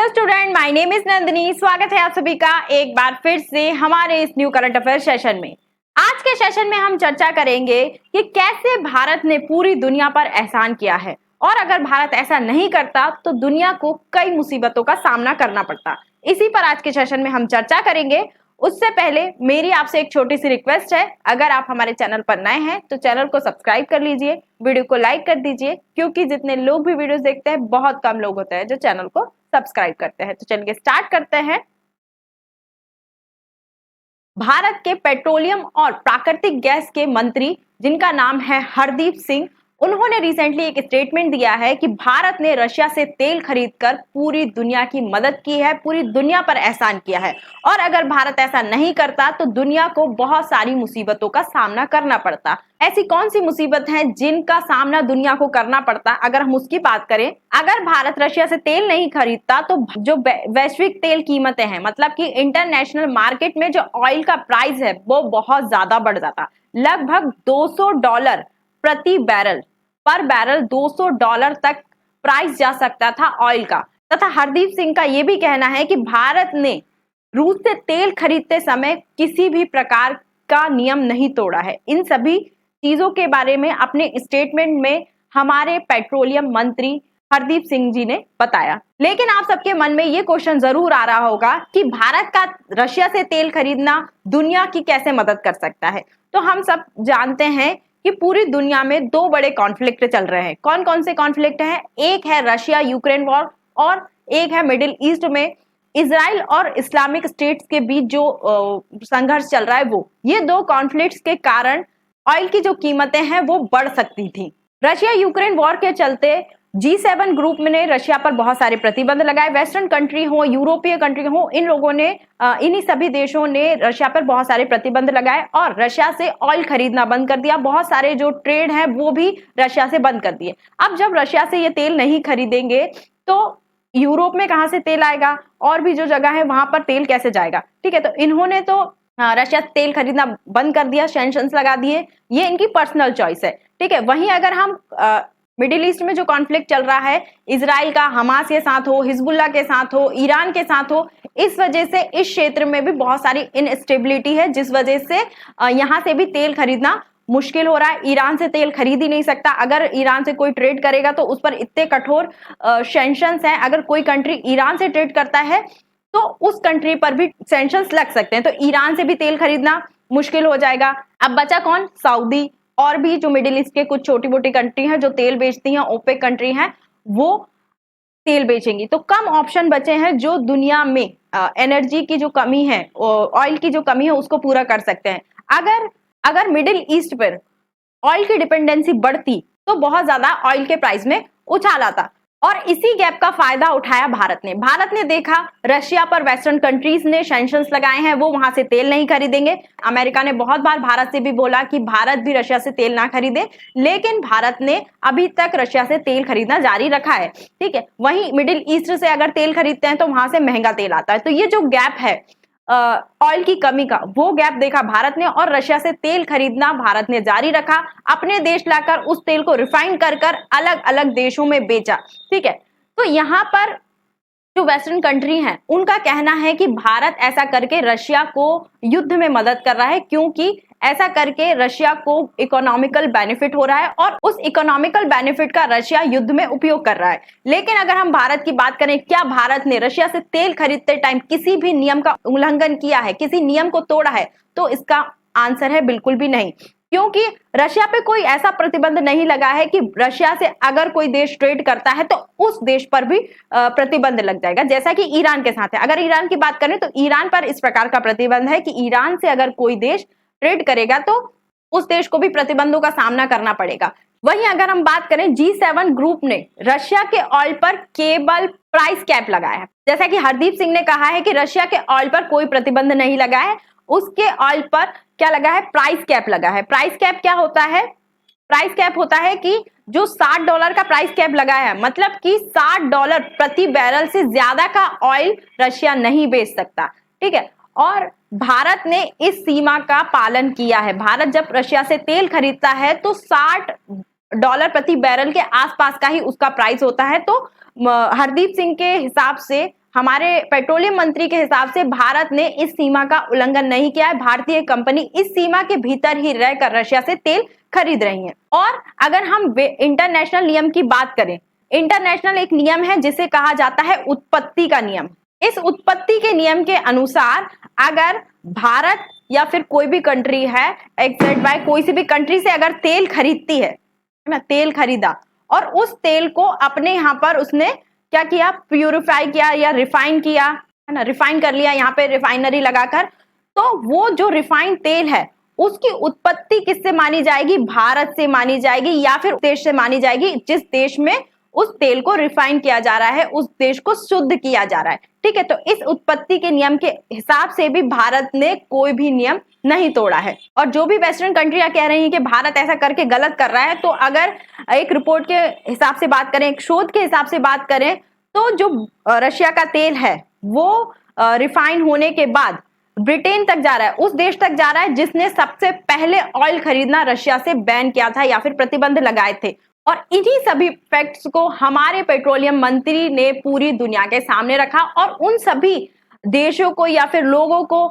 Hello student, my name is Nandini. स्वागत है आप सभी का एक बार फिर से हमारे इस न्यू करंट अफेयर सेशन में। आज के सेशन में हम चर्चा करेंगे कि कैसे भारत ने पूरी दुनिया पर एहसान किया है और अगर भारत ऐसा नहीं करता तो दुनिया को कई मुसीबतों का सामना करना पड़ता। इसी पर आज के सेशन में हम चर्चा करेंगे। उससे पहले मेरी आपसे एक छोटी सी रिक्वेस्ट है, अगर आप हमारे चैनल पर नए हैं तो चैनल को सब्सक्राइब कर लीजिए, वीडियो को लाइक कर दीजिए, क्योंकि जितने लोग भी वीडियोस देखते हैं बहुत कम लोग होते हैं जो चैनल को सब्सक्राइब करते हैं। तो चलिए स्टार्ट करते हैं। भारत के पेट्रोलियम और प्राकृतिक गैस के मंत्री जिनका नाम है हरदीप सिंह, उन्होंने रिसेंटली एक स्टेटमेंट दिया है कि भारत ने रशिया से तेल खरीदकर पूरी दुनिया की मदद की है, पूरी दुनिया पर एहसान किया है और अगर भारत ऐसा नहीं करता तो दुनिया को बहुत सारी मुसीबतों का सामना करना पड़ता। ऐसी कौन सी मुसीबत है जिनका सामना दुनिया को करना पड़ता? अगर हम उसकी बात करें, अगर भारत रशिया से तेल नहीं खरीदता तो जो वैश्विक तेल कीमतें हैं, मतलब कि इंटरनेशनल मार्केट में जो ऑयल का प्राइस है वो बहुत ज्यादा बढ़ जाता। लगभग $200 प्रति बैरल, पर बैरल $200 तक प्राइस जा सकता था ऑयल का। तथा हरदीप सिंह का यह भी कहना है कि भारत ने रूस से तेल खरीदते समय किसी भी प्रकार का नियम नहीं तोड़ा है। इन सभी चीजों के बारे में अपने स्टेटमेंट में हमारे पेट्रोलियम मंत्री हरदीप सिंह जी ने बताया। लेकिन आप सबके मन में ये क्वेश्चन जरूर आ रहा होगा कि भारत का रशिया से तेल खरीदना दुनिया की कैसे मदद कर सकता है। तो हम सब जानते हैं कि पूरी दुनिया में दो बड़े कॉन्फ्लिक्ट चल रहे हैं। कौन कौन से कॉन्फ्लिक्ट हैं? एक है रशिया यूक्रेन वॉर और एक है मिडिल ईस्ट में इजराइल और इस्लामिक स्टेट्स के बीच जो संघर्ष चल रहा है वो। ये दो कॉन्फ्लिक्ट्स के कारण ऑयल की जो कीमतें हैं वो बढ़ सकती थी। रशिया यूक्रेन वॉर के चलते G7 ग्रुप ने रशिया पर बहुत सारे प्रतिबंध लगाए। वेस्टर्न कंट्री हो, यूरोपीय कंट्री हो, इन लोगों ने इन्हीं सभी देशों ने रशिया पर बहुत सारे प्रतिबंध लगाए और रशिया से ऑयल खरीदना बंद कर दिया। बहुत सारे जो ट्रेड है वो भी रशिया से बंद कर दिए। अब जब रशिया से ये तेल नहीं खरीदेंगे तो यूरोप में कहां से तेल आएगा? और भी जो जगह है वहां पर तेल कैसे जाएगा? ठीक है, तो इन्होंने तो रशिया से तेल खरीदना बंद कर दिया, सैंक्शंस लगा दिए। ये इनकी पर्सनल चॉइस है। ठीक है, वहीं अगर हम मिडिल ईस्ट में जो कॉन्फ्लिक्ट चल रहा है, इजराइल का हमास के साथ हो, हिजबुल्ला के साथ हो, ईरान के साथ हो, इस वजह से इस क्षेत्र में भी बहुत सारी इनस्टेबिलिटी है, जिस वजह से यहां से भी तेल खरीदना मुश्किल हो रहा है। ईरान से तेल खरीद ही नहीं सकता। अगर ईरान से कोई ट्रेड करेगा तो उस पर इतने कठोर सैंक्शंस हैं। अगर कोई कंट्री ईरान से ट्रेड करता है तो उस कंट्री पर भी सैंक्शंस लग सकते हैं। तो ईरान से भी तेल खरीदना मुश्किल हो जाएगा। अब बचा कौन? सऊदी और भी जो मिडिल ईस्ट के कुछ छोटी मोटी कंट्री हैं जो तेल बेचती हैं, ओपेक कंट्री हैं, वो तेल बेचेंगी। तो कम ऑप्शन बचे हैं जो दुनिया में एनर्जी की जो कमी है, ऑयल की जो कमी है उसको पूरा कर सकते हैं। अगर मिडिल ईस्ट पर ऑयल की डिपेंडेंसी बढ़ती तो बहुत ज्यादा ऑयल के प्राइस में उछाल आता और इसी गैप का फायदा उठाया भारत ने। भारत ने देखा रशिया पर वेस्टर्न कंट्रीज ने सैंक्शंस लगाए हैं, वो वहां से तेल नहीं खरीदेंगे। अमेरिका ने बहुत बार भारत से भी बोला कि भारत भी रशिया से तेल ना खरीदे, लेकिन भारत ने अभी तक रशिया से तेल खरीदना जारी रखा है। ठीक है, वहीं मिडिल ईस्ट से अगर तेल खरीदते हैं तो वहां से महंगा तेल आता है। तो ये जो गैप है ऑयल की कमी का, वो गैप देखा भारत ने और रशिया से तेल खरीदना भारत ने जारी रखा। अपने देश लाकर उस तेल को रिफाइन कर अलग अलग देशों में बेचा। ठीक है, तो यहां पर जो वेस्टर्न कंट्री हैं उनका कहना है कि भारत ऐसा करके रशिया को युद्ध में मदद कर रहा है, क्योंकि ऐसा करके रशिया को इकोनॉमिकल बेनिफिट हो रहा है और उस इकोनॉमिकल बेनिफिट का रशिया युद्ध में उपयोग कर रहा है। लेकिन अगर हम भारत की बात करें, क्या भारत ने रशिया से तेल खरीदते टाइम किसी भी नियम का उल्लंघन किया है, किसी नियम को तोड़ा है? तो इसका आंसर है बिल्कुल भी नहीं, क्योंकि रशिया पे कोई ऐसा प्रतिबंध नहीं लगा है कि रशिया से अगर कोई देश ट्रेड करता है तो उस देश पर भी प्रतिबंध लग जाएगा, जैसा कि ईरान के साथ है। अगर ईरान की बात करें तो ईरान पर इस प्रकार का प्रतिबंध है कि ईरान से अगर कोई देश ट्रेड करेगा तो उस देश को भी प्रतिबंधों का सामना करना पड़ेगा। वहीं अगर हम बात करें, G7 ग्रुप ने रशिया के ऑयल पर केवल प्राइस कैप लगाया है। जैसा कि हरदीप सिंह ने कहा है कि रशिया के ऑयल पर कोई प्रतिबंध नहीं लगा है, उसके ऑयल पर क्या लगा है? प्राइस कैप लगा है। प्राइस कैप क्या होता है? प्राइस कैप होता है कि जो $60 का प्राइस कैप लगा है, मतलब कि $60 प्रति बैरल से ज्यादा का ऑयल रशिया नहीं बेच सकता। ठीक है, और भारत ने इस सीमा का पालन किया है। भारत जब रशिया से तेल खरीदता है तो $60 प्रति बैरल के आसपास का ही उसका प्राइस होता है। तो हरदीप सिंह के हिसाब से हमारे पेट्रोलियम मंत्री के हिसाब से भारत ने इस सीमा का उल्लंघन नहीं किया है। भारतीय कंपनी इस सीमा के भीतर ही रहकर रशिया से तेल खरीद रही है। और अगर हम इंटरनेशनल नियम की बात करें, इंटरनेशनल एक नियम है जिसे कहा जाता है उत्पत्ति का नियम। इस उत्पत्ति के नियम के अनुसार अगर भारत या फिर कोई भी कंट्री है, XZY कोई सी भी कंट्री से अगर तेल खरीदती है ना, तेल खरीदा और उस तेल को अपने यहाँ पर उसने क्या किया, प्यूरिफाई किया या रिफाइन किया, है ना, रिफाइन कर लिया यहाँ पे रिफाइनरी लगाकर, तो वो जो रिफाइंड तेल है उसकी उत्पत्ति किससे मानी जाएगी? भारत से मानी जाएगी या फिर देश से मानी जाएगी जिस देश में उस तेल को रिफाइन किया जा रहा है, उस देश को शुद्ध किया जा रहा है। ठीक है, तो इस उत्पत्ति के नियम के हिसाब से भी भारत ने कोई भी नियम नहीं तोड़ा है। और जो भी वेस्टर्न कंट्रियां कह रही हैं कि भारत ऐसा करके गलत कर रहा है, तो अगर एक रिपोर्ट के हिसाब से बात करें, एक शोध के हिसाब से बात करें, तो जो रशिया का तेल है वो रिफाइन होने के बाद ब्रिटेन तक जा रहा है, उस देश तक जा रहा है जिसने सबसे पहले ऑयल खरीदना रशिया से बैन किया था या फिर प्रतिबंध लगाए थे। और इन्हीं सभी फैक्ट्स को हमारे पेट्रोलियम मंत्री ने पूरी दुनिया के सामने रखा और उन सभी देशों को या फिर लोगों को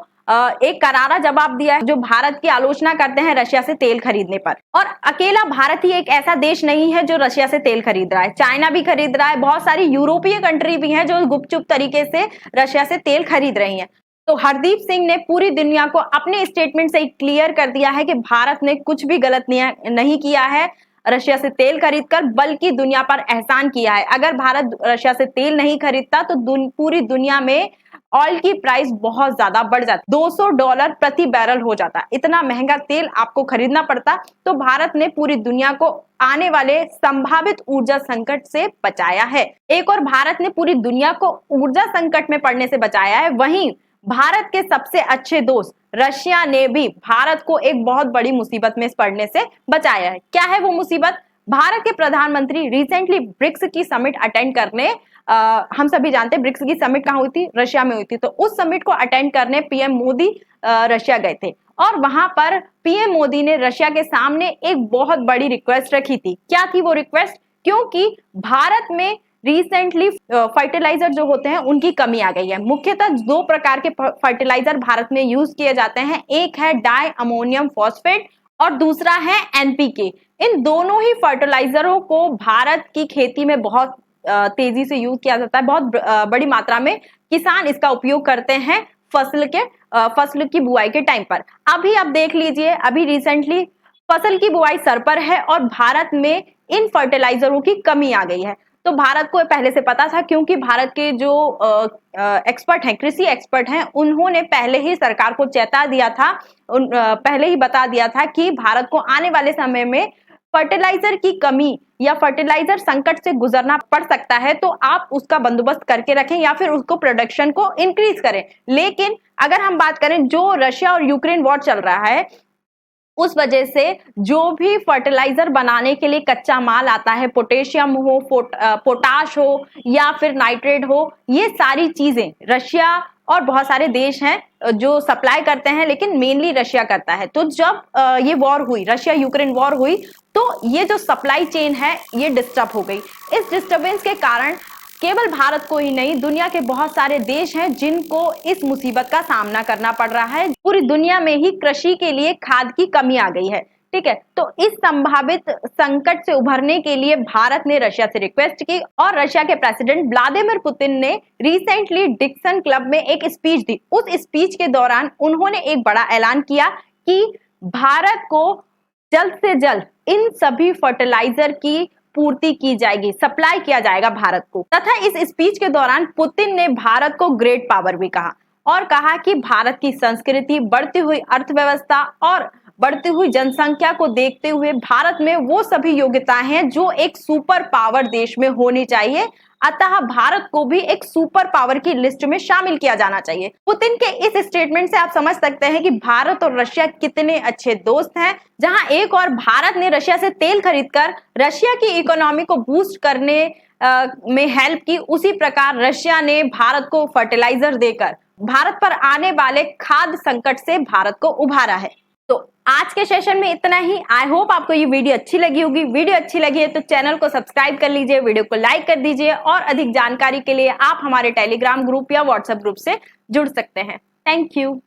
एक करारा जवाब दिया है जो भारत की आलोचना करते हैं रशिया से तेल खरीदने पर। और अकेला भारत ही एक ऐसा देश नहीं है जो रशिया से तेल खरीद रहा है, चाइना भी खरीद रहा है, बहुत सारी यूरोपीय कंट्री भी हैं जो गुपचुप तरीके से रशिया से तेल खरीद रही हैं। तो हरदीप सिंह ने पूरी दुनिया को अपने स्टेटमेंट से क्लियर कर दिया है कि भारत ने कुछ भी गलत नहीं किया है रशिया से तेल खरीदकर, बल्कि दुनिया पर एहसान किया है। अगर भारत रशिया से तेल नहीं खरीदता तो पूरी दुनिया में ऑयल की प्राइस बहुत ज्यादा बढ़ जाती, $200 प्रति बैरल हो जाता, इतना महंगा तेल आपको खरीदना पड़ता। तो भारत ने पूरी दुनिया को आने वाले संभावित ऊर्जा संकट से बचाया है। एक और भारत ने पूरी दुनिया को ऊर्जा संकट में पड़ने से बचाया है, वहीं भारत के सबसे अच्छे दोस्त रशिया ने भी भारत को एक बहुत बड़ी मुसीबत में पड़ने से बचाया है। क्या है वो मुसीबत? भारत के प्रधानमंत्री रिसेंटली ब्रिक्स की समिट अटेंड करने, हम सभी जानते हैं ब्रिक्स की समिट कहाँ हुई थी? रशिया में हुई थी। तो उस समिट को अटेंड करने पीएम मोदी रशिया गए थे और वहां पर पीएम मोदी ने रशिया के सामने एक बहुत बड़ी रिक्वेस्ट रखी थी। क्या थी वो रिक्वेस्ट? क्योंकि भारत में रिसेंटली फर्टिलाइजर जो होते हैं उनकी कमी आ गई है। मुख्यतः दो प्रकार के फर्टिलाइजर भारत में यूज किए जाते हैं, एक है डाई अमोनियम फॉस्फेट और दूसरा है एनपीके। इन दोनों ही फर्टिलाइजरों को भारत की खेती में बहुत तेजी से यूज किया जाता है, बहुत बड़ी मात्रा में किसान इसका उपयोग करते हैं फसल की बुआई के टाइम पर। अभी आप देख लीजिए, अभी रिसेंटली फसल की बुआई सर पर है और भारत में इन फर्टिलाइजरों की कमी आ गई है। तो भारत को पहले से पता था, क्योंकि भारत के जो एक्सपर्ट हैं, कृषि एक्सपर्ट हैं, उन्होंने पहले ही सरकार को चेता दिया था, पहले ही बता दिया था कि भारत को आने वाले समय में फर्टिलाइजर की कमी या फर्टिलाइजर संकट से गुजरना पड़ सकता है। तो आप उसका बंदोबस्त करके रखें या फिर उसको प्रोडक्शन को इंक्रीज करें। लेकिन अगर हम बात करें, जो रशिया और यूक्रेन वॉर चल रहा है, उस वजह से जो भी फर्टिलाइजर बनाने के लिए कच्चा माल आता है, पोटेशियम हो, पोटाश हो या फिर नाइट्रेट हो, ये सारी चीजें रशिया और बहुत सारे देश हैं जो सप्लाई करते हैं, लेकिन मेनली रशिया करता है। तो जब ये वॉर हुई, रशिया यूक्रेन वॉर हुई, तो ये जो सप्लाई चेन है ये डिस्टर्ब हो गई। इस डिस्टर्बेंस के कारण केवल भारत को ही नहीं, दुनिया के बहुत सारे देश हैं जिनको इस मुसीबत का सामना करना पड़ रहा है। पूरी दुनिया में ही कृषि के लिए खाद की कमी आ गई है। ठीक है, तो इस संभावित संकट से उभरने के लिए भारत ने रशिया से रिक्वेस्ट की और रशिया के प्रेसिडेंट व्लादिमीर पुतिन ने रिसेंटली डिक्सन क्लब में एक स्पीच दी। उस स्पीच के दौरान उन्होंने एक बड़ा ऐलान किया कि भारत को जल्द से जल्द इन सभी फर्टिलाइजर की पूर्ति की जाएगी, सप्लाई किया जाएगा भारत को। तथा इस स्पीच के दौरान पुतिन ने भारत को ग्रेट पावर भी कहा और कहा कि भारत की संस्कृति, बढ़ती हुई अर्थव्यवस्था और बढ़ती हुई जनसंख्या को देखते हुए भारत में वो सभी योग्यताएं हैं जो एक सुपर पावर देश में होनी चाहिए। अतः भारत को भी एक सुपर पावर की लिस्ट में शामिल किया जाना चाहिए। पुतिन के इस स्टेटमेंट से आप समझ सकते हैं कि भारत और रशिया कितने अच्छे दोस्त हैं। जहां एक और भारत ने रशिया से तेल खरीदकर रशिया की इकोनॉमी को बूस्ट करने में हेल्प की, उसी प्रकार रशिया ने भारत को फर्टिलाइजर देकर भारत पर आने वाले खाद्य संकट से भारत को उभारा है। तो आज के सेशन में इतना ही। आई होप आपको ये वीडियो अच्छी लगी होगी। वीडियो अच्छी लगी है तो चैनल को सब्सक्राइब कर लीजिए, वीडियो को लाइक कर दीजिए और अधिक जानकारी के लिए आप हमारे टेलीग्राम ग्रुप या व्हाट्सएप ग्रुप से जुड़ सकते हैं। Thank you.